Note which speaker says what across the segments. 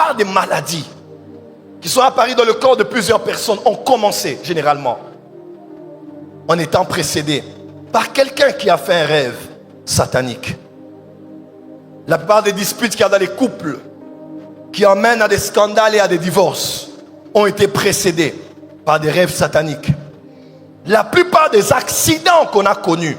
Speaker 1: plupart des maladies qui sont apparues dans le corps de plusieurs personnes ont commencé généralement en étant précédées par quelqu'un qui a fait un rêve satanique. La plupart des disputes qu'il y a dans les couples qui emmènent à des scandales et à des divorces ont été précédés par des rêves sataniques. La plupart des accidents qu'on a connus,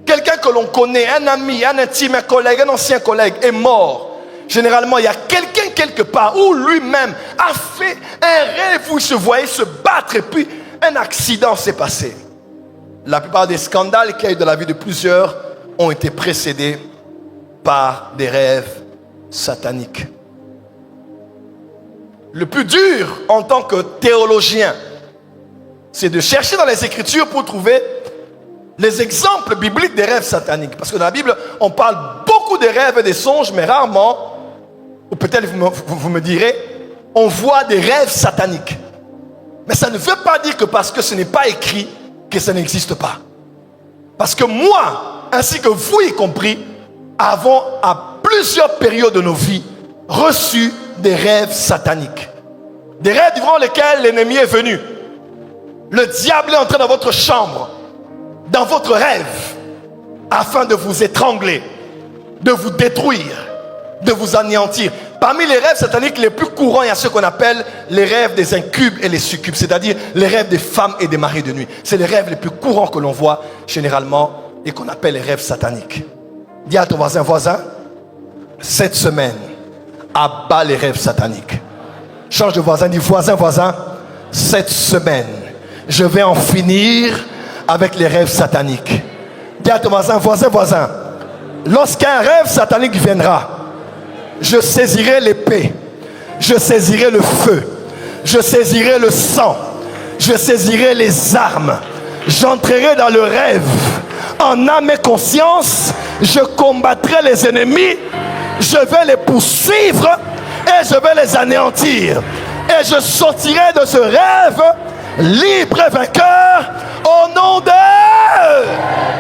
Speaker 1: quelqu'un que l'on connaît, un ami, un intime, un collègue, un ancien collègue est mort. Généralement, il y a quelqu'un quelque part où lui-même a fait un rêve où il se voyait se battre et puis un accident s'est passé. La plupart des scandales qu'il y a eu dans la vie de plusieurs ont été précédés par des rêves sataniques. Le plus dur en tant que théologien, c'est de chercher dans les Écritures pour trouver les exemples bibliques des rêves sataniques. Parce que dans la Bible, on parle beaucoup des rêves et des songes, mais rarement, ou peut-être vous me direz, on voit des rêves sataniques. Mais ça ne veut pas dire que parce que ce n'est pas écrit, que ça n'existe pas. Parce que moi, ainsi que vous y compris, avons à plusieurs périodes de nos vies reçu des rêves sataniques. Des rêves durant lesquels l'ennemi est venu. Le diable est entré dans votre chambre, dans votre rêve, afin de vous étrangler, de vous détruire, de vous anéantir. Parmi les rêves sataniques les plus courants, il y a ce qu'on appelle les rêves des incubes et les succubes, c'est-à-dire les rêves des femmes et des maris de nuit. C'est les rêves les plus courants que l'on voit généralement et qu'on appelle les rêves sataniques. Dis à ton voisin, cette semaine, abat les rêves sataniques. Change de voisin, dis voisin, cette semaine, je vais en finir avec les rêves sataniques. Dis à ton voisin, lorsqu'un rêve satanique viendra, je saisirai l'épée, je saisirai le feu, je saisirai le sang, je saisirai les armes, j'entrerai dans le rêve, en âme et conscience, je combattrai les ennemis, je vais les poursuivre et je vais les anéantir. Et je sortirai de ce rêve libre et vainqueur au nom de...